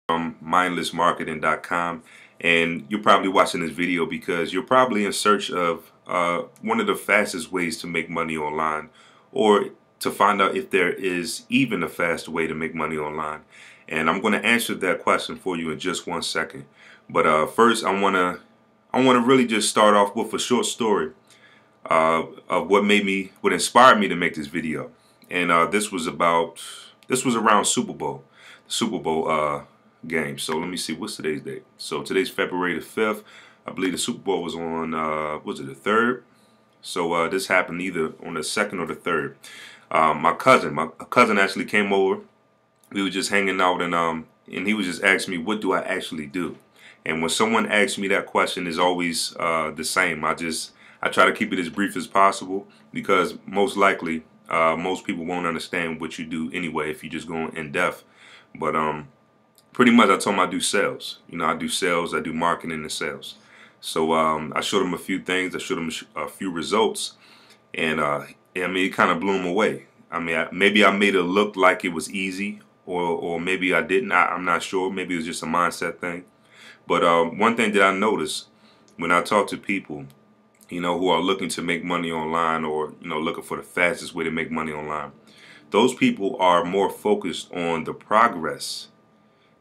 from mindlessmarketing.com, and you're probably watching this video because you're probably in search of one of the fastest ways to make money online, or to find out if there is even a fast way to make money online. And I'm going to answer that question for you in just 1 second. But first, I want to really just start off with a short story of what inspired me to make this video. And this was around Super Bowl, the Super Bowl game. So let me see, what's today's date? So today's February the 5th. I believe the Super Bowl was on, was it the 3rd? So this happened either on the 2nd or the 3rd. My cousin actually came over. We were just hanging out, and he was just asking me, what do I actually do? And when someone asks me that question, is always the same. I try to keep it as brief as possible, because most likely most people won't understand what you do anyway if you just go in depth. But pretty much I told them I do sales. You know, I do sales, I do marketing and sales. So I showed him a few things, I showed him a few results, and I mean, it kind of blew him away. I mean, maybe I made it look like it was easy, or maybe I didn't. I'm not sure. Maybe it was just a mindset thing. But one thing that I noticed when I talk to people, you know, who are looking to make money online, or, you know, looking for the fastest way to make money online, those people are more focused on the progress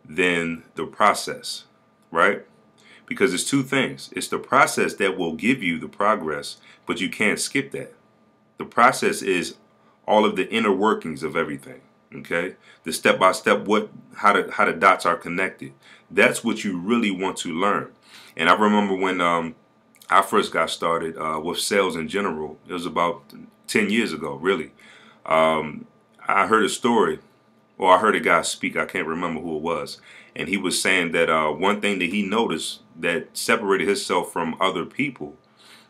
than the process, right? Because it's two things. It's the process that will give you the progress, but you can't skip that. The process is all of the inner workings of everything. Okay, the step-by-step, how the dots are connected. That's what you really want to learn. And I remember when I first got started with sales in general. It was about 10 years ago, really. I heard a story, or I heard a guy speak. I can't remember who it was, and he was saying that one thing that he noticed that separated himself from other people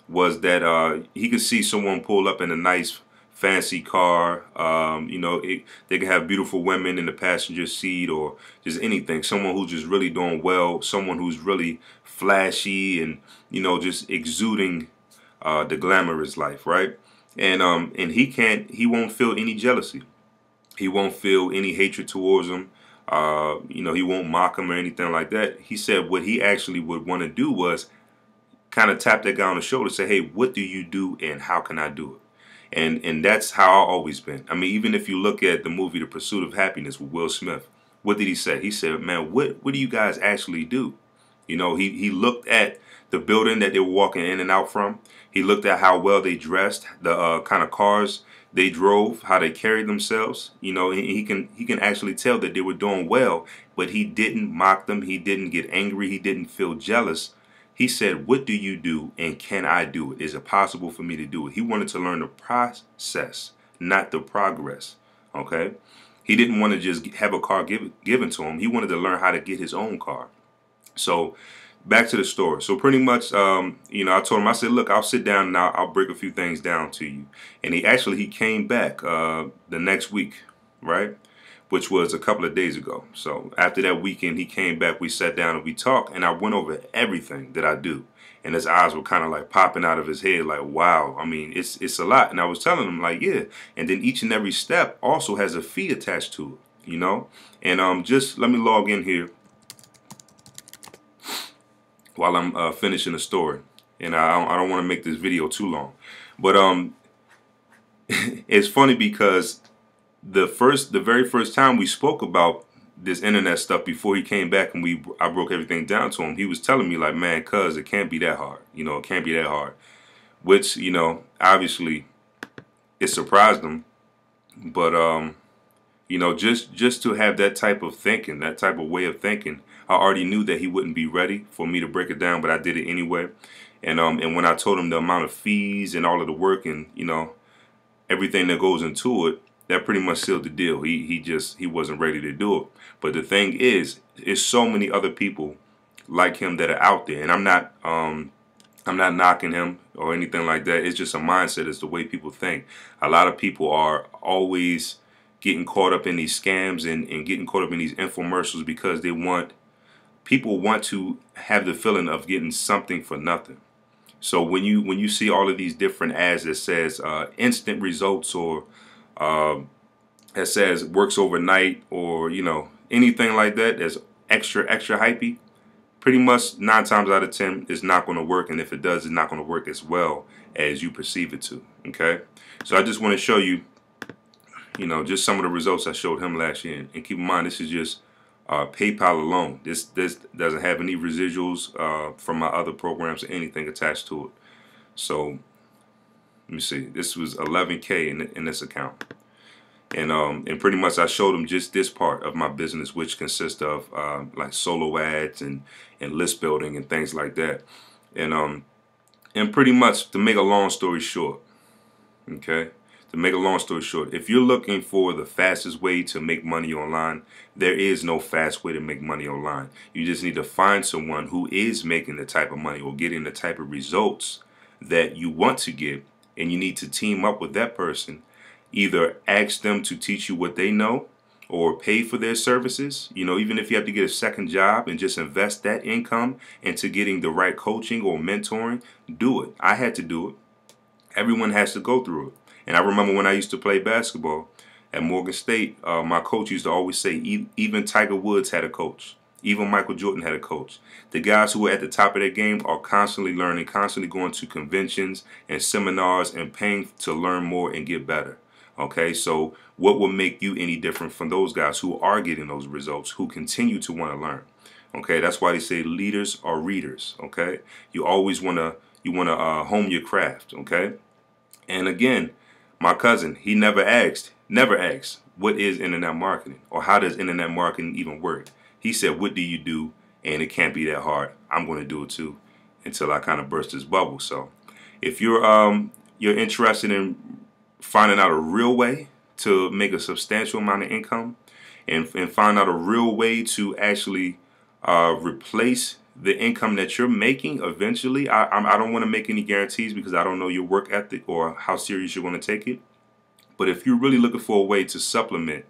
was that he could see someone pull up in a nice fancy car. You know, they can have beautiful women in the passenger seat, or just anything. Someone who's just really doing well. Someone who's really flashy and, you know, just exuding the glamorous life, right? And he won't feel any jealousy. He won't feel any hatred towards them. You know, he won't mock him or anything like that. He said what he actually would want to do was kind of tap that guy on the shoulder, say, hey, what do you do and how can I do it? And that's how I've always been. I mean, even if you look at the movie The Pursuit of Happiness with Will Smith, what did he say? He said, man, what do you guys actually do? You know, he looked at the building that they were walking in and out from. He looked at how well they dressed, the kind of cars they drove, how they carried themselves. You know, he can actually tell that they were doing well, but he didn't mock them. He didn't get angry. He didn't feel jealous. He said, what do you do and can I do it? Is it possible for me to do it? He wanted to learn the process, not the progress, okay? He didn't want to just have a car given to him. He wanted to learn how to get his own car. So back to the story. So pretty much, you know, I told him, I said, look, I'll sit down and I'll break a few things down to you. And he came back the next week, right? Which was a couple of days ago. So after that weekend, he came back, we sat down and we talked, and I went over everything that I do. And his eyes were kind of like popping out of his head, like, wow, I mean, it's a lot. And I was telling him, like, yeah. And then each and every step also has a fee attached to it, you know? And just let me log in here while I'm finishing the story. And I don't want to make this video too long. But it's funny because the very first time we spoke about this internet stuff, before he came back and I broke everything down to him, he was telling me like, man, cuz it can't be that hard. You know, it can't be that hard. Which, you know, obviously it surprised him. But you know, just to have that type of thinking, that type of way of thinking, I already knew that he wouldn't be ready for me to break it down, but I did it anyway. And when I told him the amount of fees and all of the work and, you know, everything that goes into it, that pretty much sealed the deal. He wasn't ready to do it. But the thing is so many other people like him that are out there, and I'm not knocking him or anything like that. It's just a mindset. It's the way people think. A lot of people are always getting caught up in these scams and getting caught up in these infomercials because people want to have the feeling of getting something for nothing. So when you see all of these different ads that says instant results, or that says works overnight, or, you know, anything like that, that's extra hypey, pretty much 9 times out of 10 it's not going to work, and if it does, it's not going to work as well as you perceive it to. Okay, so I just want to show you, just some of the results I showed him last year. And keep in mind, this is just PayPal alone. This doesn't have any residuals from my other programs or anything attached to it. So let me see. This was 11K in this account. And pretty much I showed them just this part of my business, which consists of like solo ads and list building and things like that. And pretty much, to make a long story short, okay, if you're looking for the fastest way to make money online, there is no fast way to make money online. You just need to find someone who is making the type of money or getting the type of results that you want to get, and you need to team up with that person. Either ask them to teach you what they know or pay for their services. Even if you have to get a second job and just invest that income into getting the right coaching or mentoring, do it. I had to do it. Everyone has to go through it. And I remember when I used to play basketball at Morgan State, my coach used to always say, even Tiger Woods had a coach. Even Michael Jordan had a coach. The guys who are at the top of their game are constantly learning, constantly going to conventions and seminars and paying to learn more and get better. Okay, so what will make you any different from those guys who are getting those results, who continue to want to learn? Okay, that's why they say leaders are readers. Okay, you always want to hone your craft. Okay, and again, my cousin, he never asked, what is internet marketing or how does internet marketing even work? He said, what do you do? And it can't be that hard. I'm going to do it too, until I kind of burst this bubble. So if you're interested in finding out a real way to make a substantial amount of income and find out a real way to actually replace the income that you're making eventually, I don't want to make any guarantees because I don't know your work ethic or how serious you're going to take it. But if you're really looking for a way to supplement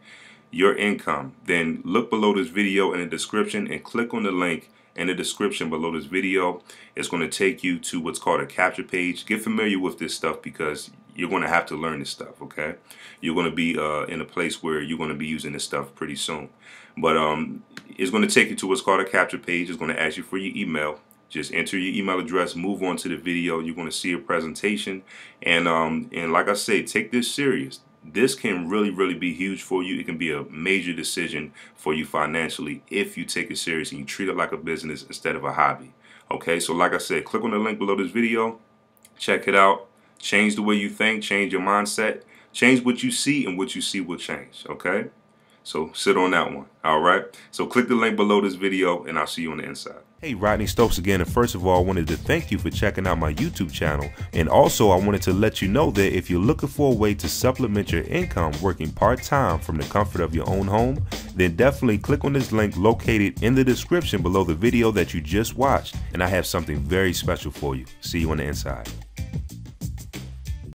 your income, then look below this video in the description and click on the link in the description below this video. It's going to take you to what's called a capture page. Get familiar with this stuff because you're going to have to learn this stuff, okay? You're going to be in a place where you're going to be using this stuff pretty soon. But it's going to take you to what's called a capture page. It's going to ask you for your email. Just enter your email address, move on to the video. You're going to see a presentation. And like I say, take this serious. This can really be huge for you. It can be a major decision for you financially if you take it serious and you treat it like a business instead of a hobby. Okay, so like I said, click on the link below this video. Check it out. Change the way you think. Change your mindset. Change what you see, and what you see will change. Okay, so sit on that one. All right, so click the link below this video and I'll see you on the inside. Hey, Rodney Stokes again, and first of all, I wanted to thank you for checking out my YouTube channel, and also I wanted to let you know that if you're looking for a way to supplement your income working part-time from the comfort of your own home, then definitely click on this link located in the description below the video that you just watched, and I have something very special for you. See you on the inside.